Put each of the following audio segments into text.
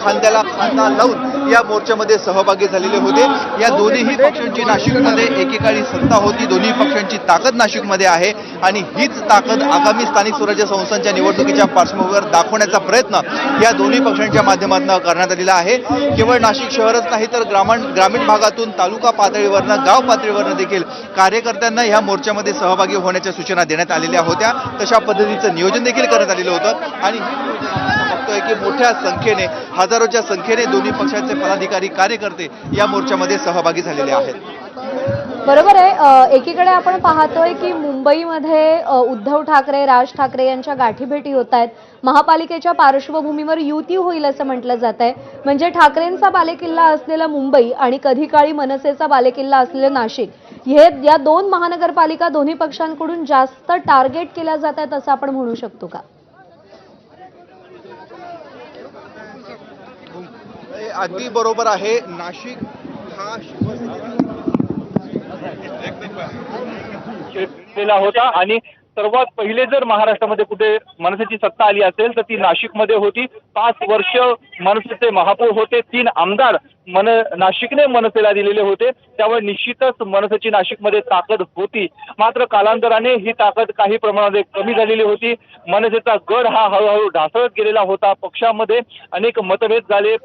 खांद्याला खांदा लावून या मोर्चामध्ये सहभागी झालेले होते। या दोन्ही पक्षांची नाशिकमध्ये एकेकाळी सत्ता होती, दोन्ही पक्षांची ताकद नाशिकमध्ये आहे आणि हीच ताकद आगामी स्थानिक स्वराज्य संस्थांच्या निवडणुकीच्या पार्श्वभूमीवर दाखवण्याचा प्रयत्न या दोन्ही पक्षांच्या माध्यमातून करण्यात आलेला आहे। केवळ नाशिक शहरच नाही तर ग्रामीण भागातून तालुका पातळीवरनं गाव पातळीवरनं देखील कार्यकर्त्यांना या मोर्चामध्ये सहभागी होण्याच्या सूचना देण्यात आलेल्या होत्या। तशा पद्धतीचं नियोजन देखील करण्यात आलेलं होतं आणि बघतोय की मोठ्या संख्येने हजारोच्या संख्येने दोन्ही पक्षाचे पदाधिकारी कार्यकर्ते या मोर्चामध्ये सहभागी झालेले आहेत। बरोबर आहे। एकीकडे आपण पाहतोय की मुंबईमध्ये उद्धव ठाकरे, राज ठाकरे यांच्या गाठीभेटी होत आहेत। महापालिकेच्या पार्श्वभूमीवर युती होईल असं म्हटलं जात आहे। म्हणजे ठाकरेंचा बालेकिल्ला असलेला मुंबई आणि कधी काळी मनसेचा बालेकिल्ला असलेलं नाशिक, हे या दोन महानगरपालिका दोन्ही पक्षांकडून जास्त टार्गेट केल्या जात आहेत असं आपण म्हणू शकतो का? अगदी बरोबर आहे। नाशिक हा केला होता आणि सर्वात पहिले जर महाराष्ट्रामध्ये कुठे मनसेची सत्ता आली असेल तर ती नाशिकमध्ये होती। 5 वर्ष मनसेचे महापौर होते, 3 आमदार नाशिकने मनसेला दिलेले होते, त्यामुळे निश्चितच मनसेची नाशिकमध्ये ताकद होती। मात्र कालांतराने ही ताकद काही प्रमाणात कमी झालेली होती। मनसेचा गड हा हळूहळू ढासळत गेलेला होता। पक्षामध्ये अनेक मतभेद झाले,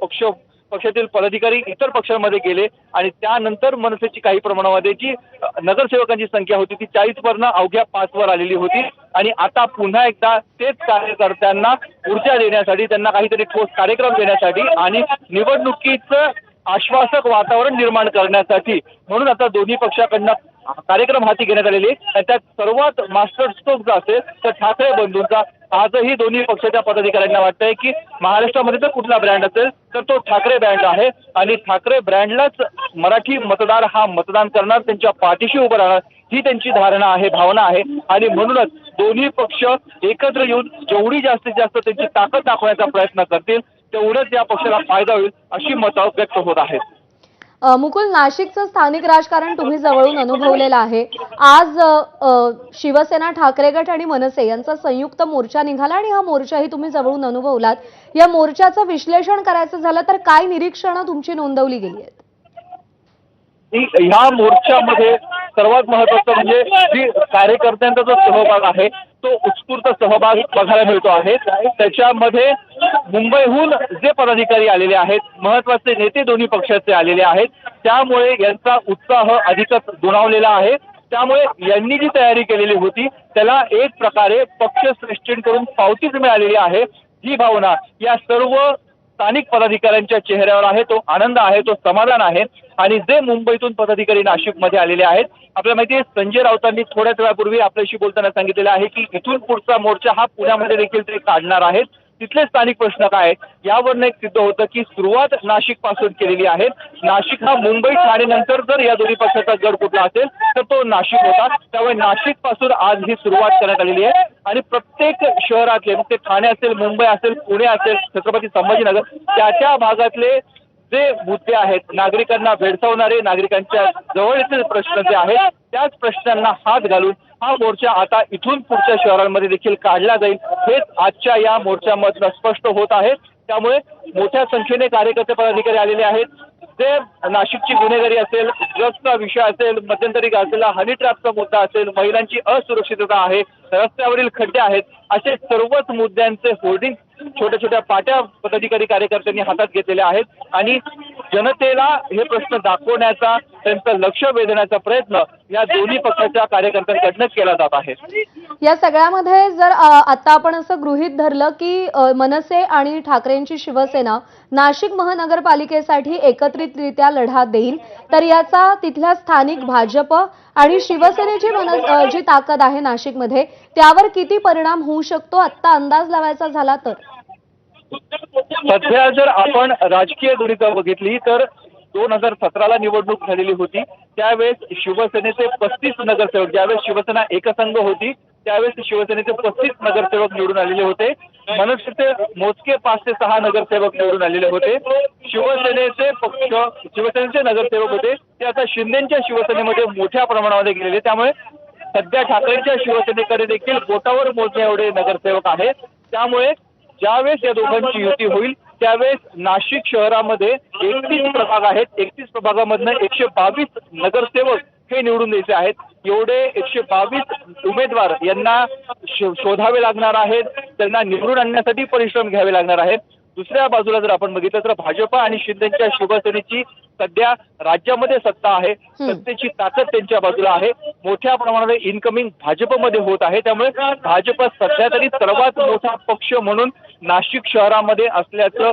पक्षातील पदाधिकारी इतर पक्षांमध्ये गेले आणि त्यानंतर मनसेची काही प्रमाणामध्ये जी नगरसेवकांची संख्या होती ती 40 वरनं अवघ्या 5 वर आलेली होती आणि आता पुन्हा एकदा तेच कार्यकर्त्यांना ऊर्जा देण्यासाठी, त्यांना काहीतरी ठोस कार्यक्रम देण्यासाठी आणि निवडणुकीचं आश्वासक वातावरण निर्माण करण्यासाठी म्हणून आता दोन्ही पक्षाकडनं कार्यक्रम हाती घेण्यात आलेले आणि त्यात सर्वात मास्टर स्ट्रोक जो असेल तर ठाकरे बंधूंचा। आजही दोन्ही पक्षाच्या पदाधिकाऱ्यांना वाटतंय की महाराष्ट्रामध्ये जर कुठला ब्रँड असेल तर तो ठाकरे ब्रँड आहे आणि ठाकरे ब्रँडलाच मराठी मतदार हा मतदान करणार, त्यांच्या पाठीशी उभं राहणार ही त्यांची धारणा आहे, भावना आहे आणि म्हणूनच दोन्ही पक्ष एकत्र येऊन जेवढी जास्तीत जास्त त्यांची ताकद दाखवण्याचा प्रयत्न करतील तेवढंच या पक्षाला फायदा होईल अशी मतं व्यक्त होत आहेत। मुकुल, नाशिकचं स्थानिक राजकारण तुम्ही जवळून अनुभवलेलं आहे। आज शिवसेना, ठाकरे गट आणि मनसे यांचा संयुक्त मोर्चा निघाला आणि हा मोर्चाही तुम्ही जवळून अनुभवलात। या मोर्चाचं विश्लेषण करायचं झालं तर काय निरीक्षणं तुमची नोंदवली गेली आहेत? ह्या मोर्चामध्ये सर्वात महत्वाचं म्हणजे जी कार्यकर्त्यांचा जो सहभाग आहे तो उत्स्फूर्त सहभाग बघायला मिळतो आहे। त्याच्यामध्ये मुंबईहून जे पदाधिकारी आलेले आहेत, महत्वाचे नेते दोन्ही पक्षाचे आलेले आहेत, त्यामुळे यांचा उत्साह अधिकच दुणावलेला आहे। त्यामुळे यांनी जी तयारी केलेली होती त्याला एक प्रकारे पक्षश्रेष्ठींकडून पावतीच मिळालेली आहे। ही भावना या सर्व स्थानिक पदाधिकाऱ्यांच्या चेहऱ्यावर आहे, तो आनंद आहे, तो समाधान आहे। आणि जे मुंबईतून पदाधिकारी नाशिकमध्ये आलेले आहेत, आपल्याला माहिती आहे संजय राऊतांनी थोड्याच वेळापूर्वी आपल्याशी बोलताना सांगितलेलं आहे की इथून पुढचा मोर्चा हा पुण्यामध्ये देखील ते काढणार आहेत। तिथले स्थानिक प्रश्न काय यावरनं एक सिद्ध होतं की सुरुवात नाशिक पासून केलेली आहे। नाशिक हा मुंबई ठाणे नंतर जर या दोन्ही पक्षाचा गड कुठला असेल तर तो नाशिक होता, त्यामुळे नाशिक पासून आज ही सुरुवात करण्यात आलेली आहे आणि प्रत्येक शहरातले, मग ते ठाणे असेल, मुंबई असेल, पुणे असेल, छत्रपती संभाजीनगर, त्या भागातले जे मुद्दे आहेत, नागरिकांना भेडसावणारे, नागरिकांच्या जवळचे प्रश्न जे आहेत त्याच प्रश्नांना हात घालून हा मोर्चा आता इथून पुढच्या शहरांमध्ये देखील काढला जाईल, हेच आजच्या या मोर्चामधून स्पष्ट होत आहे। त्यामुळे मोठ्या संख्येने कार्यकर्ते पदाधिकारी आलेले आहेत। जे नाशिकची गुन्हेगारी असेल, ड्रग्सचा विषय असेल, मध्यंतरी असलेला हनी ट्रॅपचा मुद्दा असेल, महिलांची असुरक्षितता आहे, रस्त्यावरील खड्डे आहेत, असे सर्वच मुद्द्यांचे होर्डिंग छोट्या छोट्या पाट्या पदाधिकारी कार्यकर्त्यांनी हातात घेतलेले आहेत आणि जनतेला हे प्रश्न दाखवण्याचा, त्यांचं लक्ष वेधण्याचा प्रयत्न या दोन्ही पक्षाच्या कार्यकर्त्यांकडनं केला जात आहे। या सगळ्यामध्ये जर आता आपण असं गृहीत धरलं की मनसे आणि ठाकरेंची शिवसेना नाशिक महानगरपालिकेसाठी एकत्रितरित्या लढा देईल, तर याचा तिथल्या स्थानिक भाजप आणि शिवसेनेची जी ताकद आहे नाशिकमध्ये त्यावर किती परिणाम होऊ शकतो आत्ता अंदाज लावायचा झाला तर? सध्या जर आपण राजकीय गणितं बघितली तर 2017ला निवडणूक झालेली होती, त्यावेळेस शिवसेनेचे 35 नगरसेवक, ज्यावेळेस शिवसेना एकसंघ होती त्यावेळेस शिवसेनेचे 35 नगरसेवक निवडून आलेले होते, मनसेचे मोजके 5 ते 6 नगरसेवक निवडून आलेले होते। शिवसेनेचे नगरसेवक होते ते आता शिंदेच्या शिवसेनेमध्ये मोठ्या प्रमाणामध्ये गेलेले, त्यामुळे सध्या ठाकरेंच्या शिवसेनेकडे देखील बोटावर मोजण्या एवढे नगरसेवक आहेत। त्यामुळे ज्यावेळेस या दोघांची युती होईल त्यावेळेस नाशिक शहरामध्ये 31 प्रभाग आहेत. 31 प्रभागामधनं 122 नगरसेवक हे निवडून द्यायचे आहेत. एवढे 122 उमेदवार यांना शोधावे लागणार आहेत, त्यांना निवडून आणण्यासाठी परिश्रम घ्यावे लागणार आहेत. दुसऱ्या बाजूला जर आपण बघितलं तर भाजपा आणि शिंदेच्या शिवसेनेची सध्या राज्यामध्ये सत्ता आहे. सत्तेची ताकद त्यांच्या बाजूला आहे. मोठ्या प्रमाणावर इनकमिंग भाजपमध्ये होत आहे. त्यामुळे भाजप सध्या तरी सर्वात मोठा पक्ष म्हणून नाशिक शहरामध्ये असल्याचं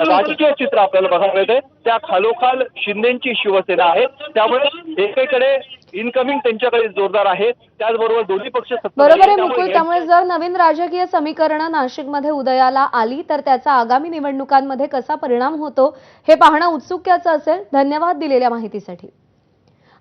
राजकीय चित्र आपल्याला बघायला मिळतंय. त्या खालोखाल शिंदेची शिवसेना आहे. त्यामुळे एकीकडे इनकमिंग त्यांच्याकडे जोरदार आहे, त्याचबरोबर दोन्ही पक्ष बरोबर आहे मुकुल. त्यामुळे जर नवीन राजकीय समीकरणं नाशिकमध्ये उदयाला आली तर त्याचा आगामी निवडणुकांमध्ये कसा परिणाम होतो हे पाहणं उत्सुक्याचं असेल. धन्यवाद दिलेल्या माहितीसाठी.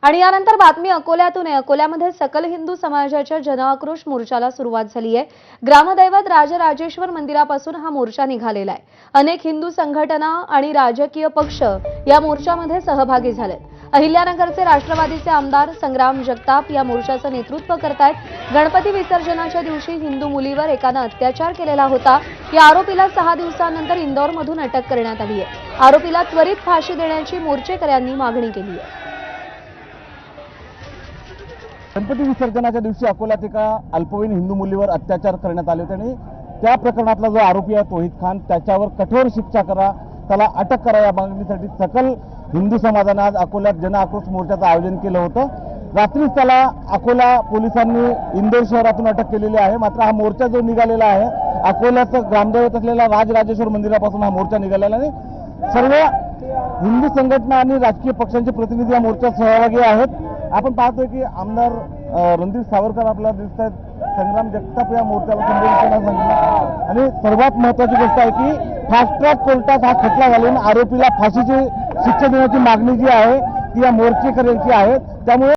आणि यानंतर बातमी अकोल्यातून आहे. अकोल्यामध्ये सकल हिंदू समाजाच्या जनआक्रोश मोर्चाला सुरुवात झाली आहे. ग्रामदैवत राजराजेश्वर मंदिरापासून हा मोर्चा निघालेला आहे. अनेक हिंदू संघटना आणि राजकीय पक्ष या मोर्चामध्ये सहभागी झालेत. अहिल्यानगरचे राष्ट्रवादीचे आमदार संग्राम जगताप या मोर्चाचं नेतृत्व करतायत. गणपती विसर्जनाच्या दिवशी हिंदू मुलीवर एकानं अत्याचार केलेला होता. या आरोपीला 6 दिवसांनंतर इंदोरमधून अटक करण्यात आली आहे. आरोपीला त्वरित फाशी देण्याची मोर्चेकऱ्यांनी मागणी केली आहे. गणपती विसर्जनाच्या दिवशी अकोल्यात एका अल्पवयीन हिंदू मुलीवर अत्याचार करण्यात आले होते आणि त्या प्रकरणातला जो आरोपी आहे तौहीद खान त्याच्यावर कठोर शिक्षा करा, त्याला अटक करा या मागणीसाठी सकल हिंदू समाजाने आज अकोल्यात जनआक्रोश मोर्चाचं आयोजन केलं होतं. रात्रीच त्याला अकोला पोलिसांनी इंदोर शहरातून अटक केलेली आहे. मात्र हा मोर्चा जो निघालेला आहे अकोल्याचं ग्रामदैवत असलेल्या राजराजेश्वर मंदिरापासून हा मोर्चा निघालेला आहे. सर्व हिंदू संघटना आणि राजकीय पक्षांचे प्रतिनिधी या मोर्चात सहभागी आहेत. आपण पाहतोय की आमदार रणजित सावरकर आपल्याला दिसत आहेत. संग्राम जगताप या मोर्चाला संबोधित सांगितलं आणि सर्वात महत्वाची गोष्ट आहे की फास्ट ट्रॅक कोर्टात हा खटला घालून आरोपीला फाशीची शिक्षा देण्याची मागणी जी आहे ती या मोर्चेकऱ्यांची आहे. त्यामुळे